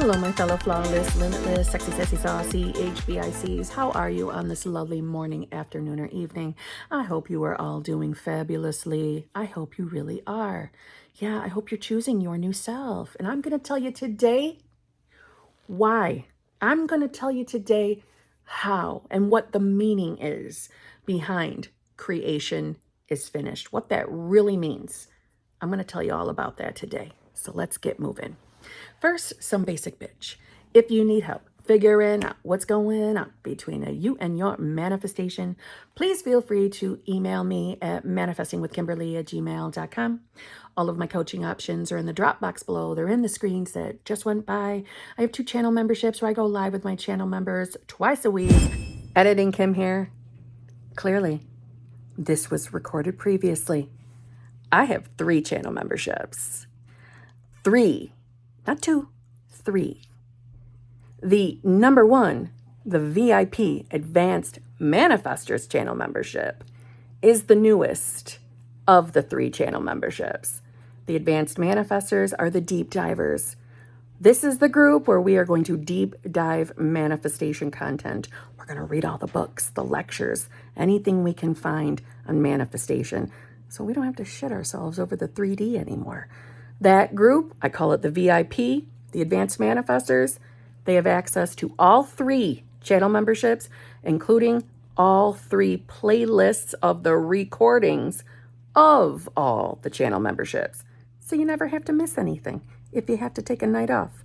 Hello, my fellow flawless, limitless, sexy, sassy, saucy HBICs. How are you on this lovely morning, afternoon, or evening? I hope you are all doing fabulously. I hope you really are. Yeah, I hope you're choosing your new self. And I'm going to tell you today why. I'm going to tell you today how and what the meaning is behind creation is finished, what that really means. I'm going to tell you all about that today. So let's get moving. First, some basic bitch. If you need help figuring out what's going on between you and your manifestation, please feel free to email me at manifestingwithkimberly@gmail.com. All of my coaching options are in the Dropbox below. They're in the screens that just went by. I have 2 channel memberships where I go live with my channel members twice a week. Editing Kim here. Clearly, this was recorded previously. I have 3 channel memberships. 3. Not 2, 3. The number 1, the VIP Advanced Manifestors channel membership, is the newest of the 3 channel memberships. The Advanced Manifestors are the deep divers. This is the group where we are going to deep dive manifestation content. We're going to read all the books, the lectures, anything we can find on manifestation, so we don't have to shit ourselves over the 3D anymore. That group, I call it the VIP, the Advanced Manifestors. They have access to all 3 channel memberships, including all 3 playlists of the recordings of all the channel memberships. So you never have to miss anything if you have to take a night off.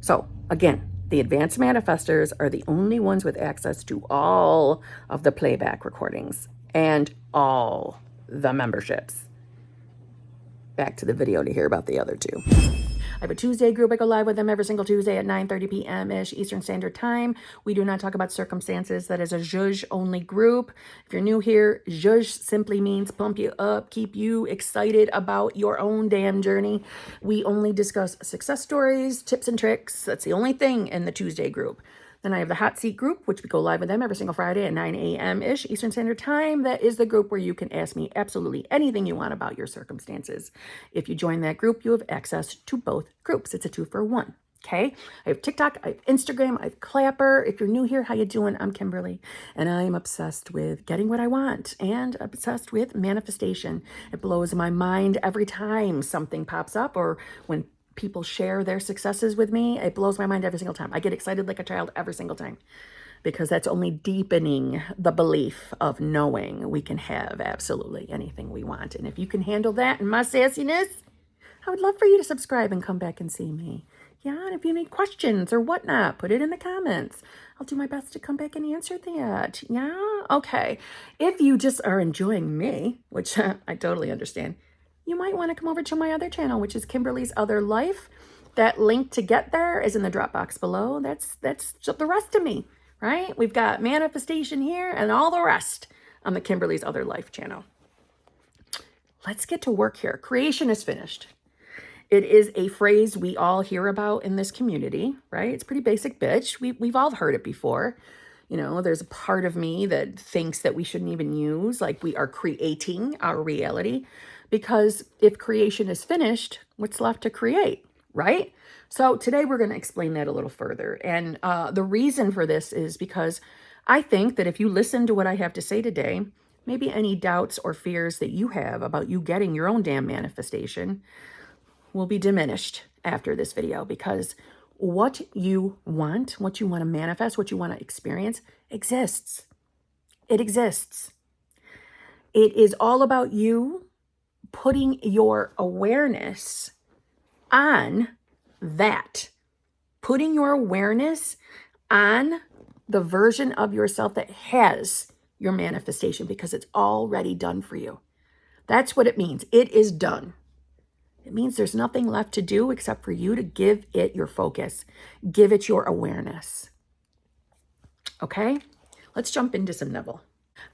So again, the Advanced Manifestors are the only ones with access to all of the playback recordings and all the memberships. Back to the video to hear about the other 2. I have a Tuesday group. I go live with them every single Tuesday at 9:30 p.m.-ish Eastern Standard Time. We do not talk about circumstances. That is a zhuzh-only group. If you're new here, zhuzh simply means pump you up, keep you excited about your own damn journey. We only discuss success stories, tips and tricks. That's the only thing in the Tuesday group. Then I have the Hot Seat group, which we go live with them every single Friday at 9 a.m.-ish Eastern Standard Time. That is the group where you can ask me absolutely anything you want about your circumstances. If you join that group, you have access to both groups. It's a 2-for-1. Okay? I have TikTok, I have Instagram, I have Clapper. If you're new here, how you doing? I'm Kimberly, and I am obsessed with getting what I want and obsessed with manifestation. It blows my mind every time something pops up or when people share their successes with me. It blows my mind every single time. I get excited like a child every single time because that's only deepening the belief of knowing we can have absolutely anything we want. And if you can handle that and my sassiness, I would love for you to subscribe and come back and see me. Yeah, and if you need questions or whatnot, put it in the comments. I'll do my best to come back and answer that. Yeah? Okay. If you just are enjoying me, which I totally understand, you might want to come over to my other channel, which is Kimberly's Other Life. That link to get there is in the Dropbox below. That's the rest of me, right? We've got manifestation here and all the rest on the Kimberly's Other Life channel. Let's get to work here. Creation is finished. It is a phrase we all hear about in this community, right? It's pretty basic bitch. We've all heard it before. You know, there's a part of me that thinks that we shouldn't even use, like we are creating our reality. Because if creation is finished, what's left to create, right? So today we're going to explain that a little further. And the reason for this is because I think that if you listen to what I have to say today, maybe any doubts or fears that you have about you getting your own damn manifestation will be diminished after this video, because what you want to manifest, what you want to experience exists. It exists. It is all about you putting your awareness on that, putting your awareness on the version of yourself that has your manifestation, because it's already done for you. That's what it means. It is done. It means there's nothing left to do except for you to give it your focus, give it your awareness. Okay? Let's jump into some Neville.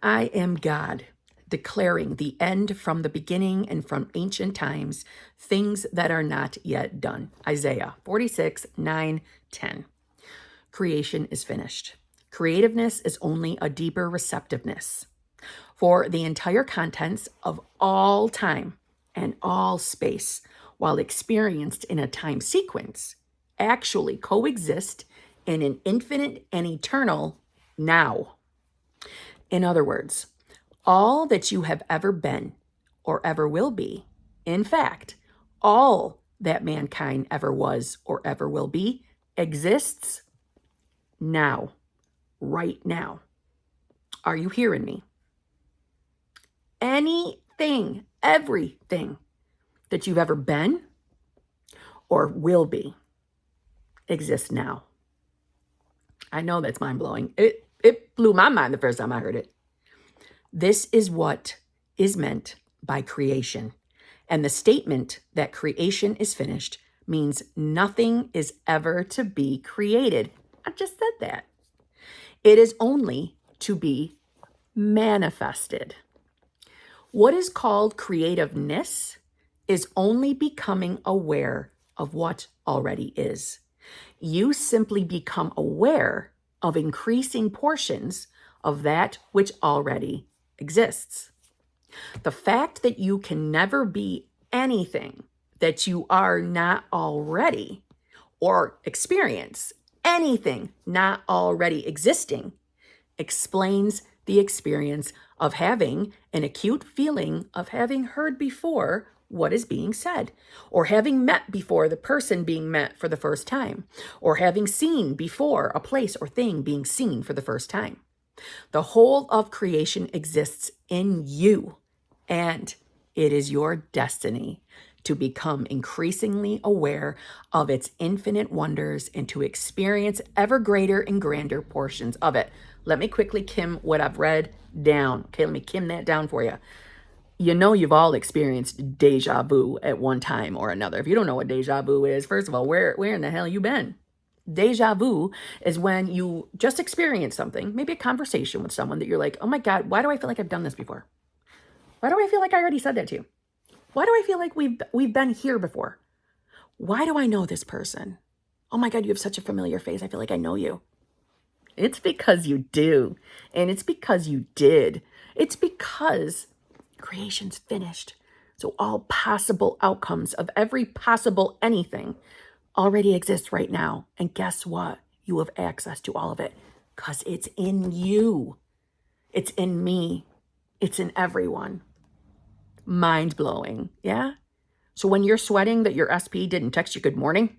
I am God, declaring the end from the beginning and from ancient times, things that are not yet done. Isaiah 46, 9, 10. Creation is finished. Creativeness is only a deeper receptiveness for the entire contents of all time and all space, while experienced in a time sequence actually coexist in an infinite and eternal now. In other words, all that you have ever been or ever will be, in fact, all that mankind ever was or ever will be, exists now, right now. Are you hearing me? Anything, everything that you've ever been or will be exists now. I know that's mind-blowing. It blew my mind the first time I heard it. This is what is meant by creation. And the statement that creation is finished means nothing is ever to be created. I just said that. It is only to be manifested. What is called creativeness is only becoming aware of what already is. You simply become aware of increasing portions of that which already exists. The fact that you can never be anything that you are not already, or experience anything not already existing, explains the experience of having an acute feeling of having heard before what is being said, or having met before the person being met for the first time, or having seen before a place or thing being seen for the first time. The whole of creation exists in you, and it is your destiny to become increasingly aware of its infinite wonders and to experience ever greater and grander portions of it. Let me quickly kim what I've read down. Okay, let me kim that down for you. You know you've all experienced deja vu at one time or another. If you don't know what deja vu is, first of all, where in the hell you been? Deja vu is when you just experience something, maybe a conversation with someone that you're like, oh my God, why do I feel like I've done this before? Why do I feel like I already said that to you? Why do I feel like we've been here before? Why do I know this person? Oh my God, you have such a familiar face. I feel like I know you. It's because you do. And it's because you did. It's because creation's finished. So all possible outcomes of every possible anything already exists right now. And guess what? You have access to all of it because it's in you. It's in me. It's in everyone. Mind-blowing, yeah? So when you're sweating that your SP didn't text you good morning,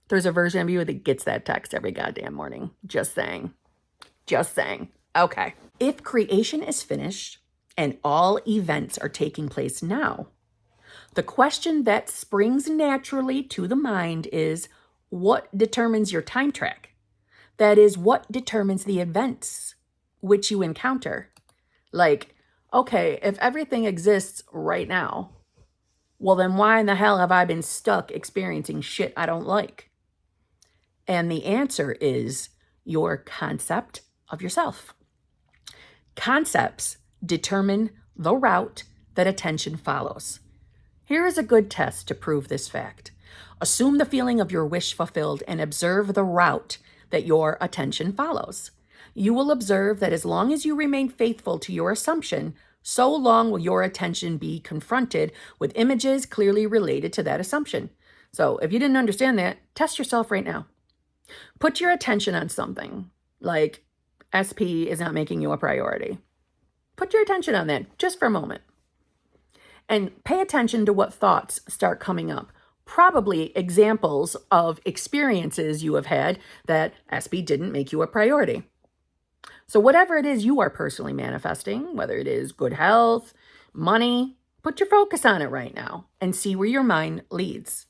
there's a version of you that gets that text every goddamn morning. Just saying. Just saying. Okay. If creation is finished and all events are taking place now, the question that springs naturally to the mind is, what determines your time track? That is, what determines the events which you encounter? Like, okay, if everything exists right now, well, then why in the hell have I been stuck experiencing shit I don't like? And the answer is your concept of yourself. Concepts determine the route that attention follows. Here is a good test to prove this fact. Assume the feeling of your wish fulfilled and observe the route that your attention follows. You will observe that as long as you remain faithful to your assumption, so long will your attention be confronted with images clearly related to that assumption. So if you didn't understand that, test yourself right now. Put your attention on something like SP is not making you a priority. Put your attention on that just for a moment. And pay attention to what thoughts start coming up. Probably examples of experiences you have had that SP didn't make you a priority. So whatever it is you are personally manifesting, whether it is good health, money, put your focus on it right now and see where your mind leads.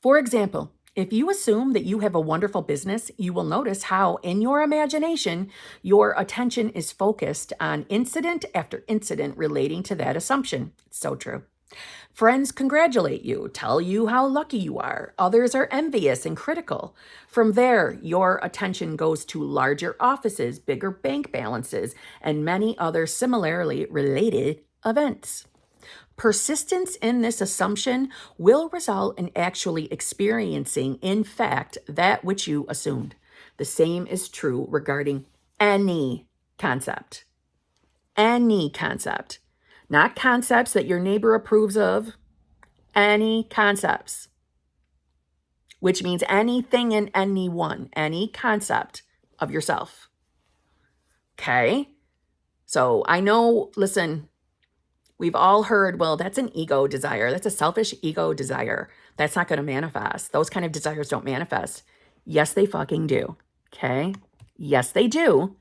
For example, if you assume that you have a wonderful business, you will notice how in your imagination, your attention is focused on incident after incident relating to that assumption. It's so true. Friends congratulate you, tell you how lucky you are. Others are envious and critical. From there, your attention goes to larger offices, bigger bank balances, and many other similarly related events. Persistence in this assumption will result in actually experiencing, in fact, that which you assumed. The same is true regarding any concept. Any concept. Not concepts that your neighbor approves of. Any concepts. which means anything and anyone, any concept of yourself. Okay? So I know, listen, we've all heard, well, that's an ego desire. That's a selfish ego desire. That's not going to manifest. Those kind of desires don't manifest. Yes, they fucking do. Okay? Yes, they do.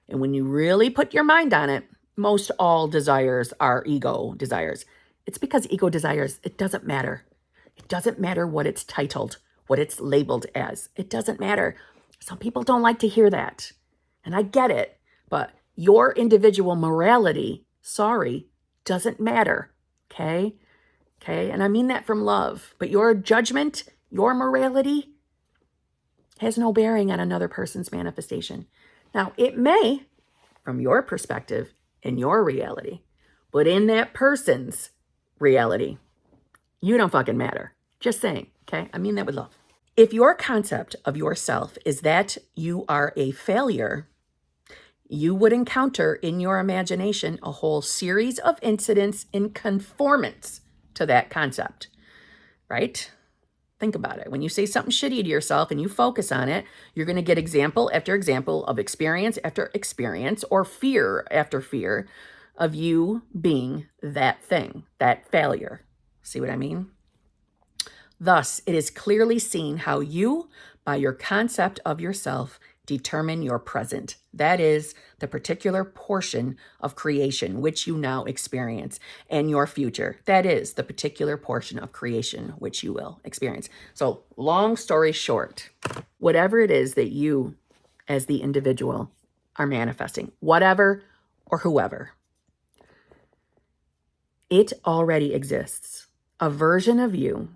And when you really put your mind on it, most all desires are ego desires. It's because ego desires, it doesn't matter. It doesn't matter what it's titled, what it's labeled as. It doesn't matter. Some people don't like to hear that. And I get it. But your individual morality, sorry, doesn't matter. Okay? Okay? And I mean that from love. But your judgment, your morality has no bearing on another person's manifestation. Now, it may, from your perspective, in your reality, but in that person's reality, you don't fucking matter. Just saying, okay? I mean that with love. If your concept of yourself is that you are a failure, you would encounter in your imagination a whole series of incidents in conformance to that concept, right? Think about it. When you say something shitty to yourself and you focus on it, you're going to get example after example of experience after experience or fear after fear of you being that thing, that failure. See what I mean? Thus, it is clearly seen how you, by your concept of yourself, determine your present. That is the particular portion of creation which you now experience, and your future. That is the particular portion of creation which you will experience. So, long story short, whatever it is that you, as the individual, are manifesting, whatever or whoever, it already exists. A version of you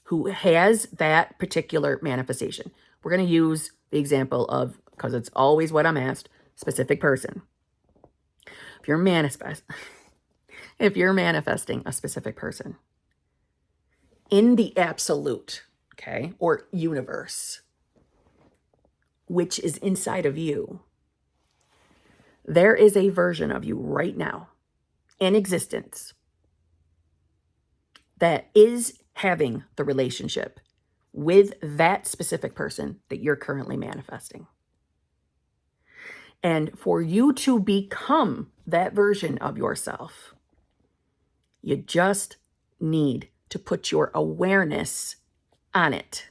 who has that particular manifestation. We're going to use the example of, because it's always what I'm asked, specific person. If you're manifesting a specific person in the absolute, okay, or universe, which is inside of you, there is a version of you right now in existence that is having the relationship with that specific person that you're currently manifesting. And for you to become that version of yourself, you just need to put your awareness on it.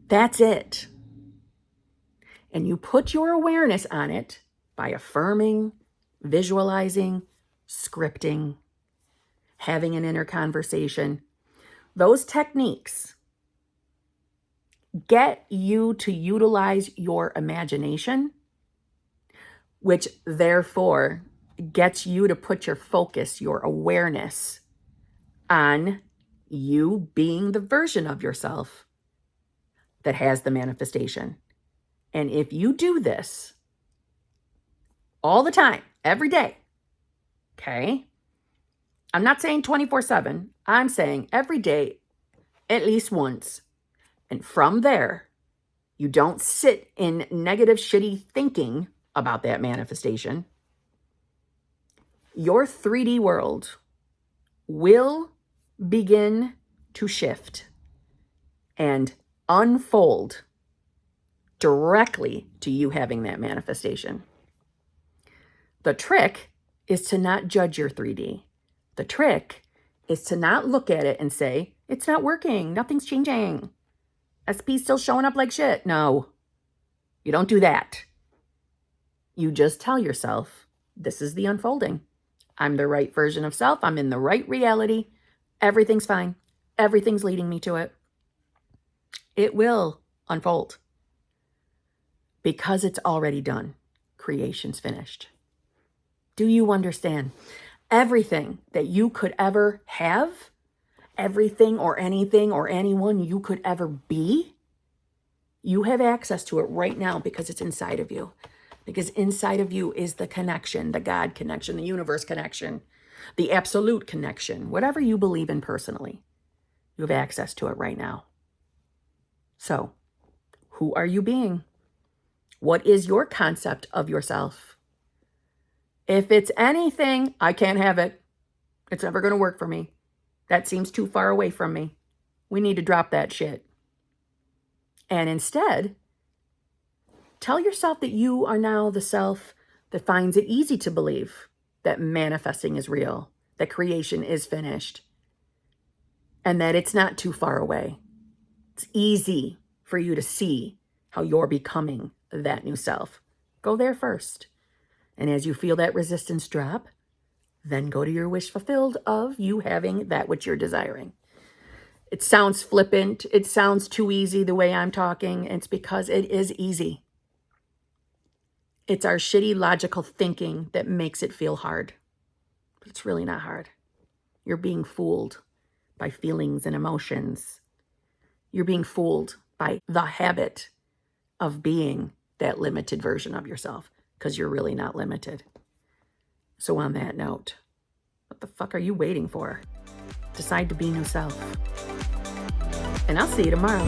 That's it. And you put your awareness on it by affirming, visualizing, scripting, having an inner conversation. Those techniques get you to utilize your imagination, which therefore gets you to put your focus, your awareness on you being the version of yourself that has the manifestation. And if you do this all the time, every day, okay? I'm not saying 24/7. I'm saying every day, at least once. And from there, you don't sit in negative, shitty thinking about that manifestation. Your 3D world will begin to shift and unfold directly to you having that manifestation. The trick is to not judge your 3D. The trick is to not look at it and say, it's not working, nothing's changing. SP's still showing up like shit. No, you don't do that. You just tell yourself, this is the unfolding. I'm the right version of self. I'm in the right reality. Everything's fine. Everything's leading me to it. It will unfold because it's already done. Creation's finished. Do you understand? Everything that you could ever have, everything or anything or anyone you could ever be, you have access to it right now because it's inside of you. Because inside of you is the connection, the God connection, the universe connection, the absolute connection, whatever you believe in personally. You have access to it right now. So, who are you being? What is your concept of yourself? If it's anything, I can't have it. It's never going to work for me. That seems too far away from me. We need to drop that shit. And instead, tell yourself that you are now the self that finds it easy to believe that manifesting is real, that creation is finished, and that it's not too far away. It's easy for you to see how you're becoming that new self. Go there first. And as you feel that resistance drop, then go to your wish fulfilled of you having that which you're desiring. It sounds flippant. It sounds too easy the way I'm talking. It's because it is easy. It's our shitty logical thinking that makes it feel hard. But it's really not hard. You're being fooled by feelings and emotions. You're being fooled by the habit of being that limited version of yourself, because you're really not limited. So on that note, what the fuck are you waiting for? Decide to be new self. And I'll see you tomorrow.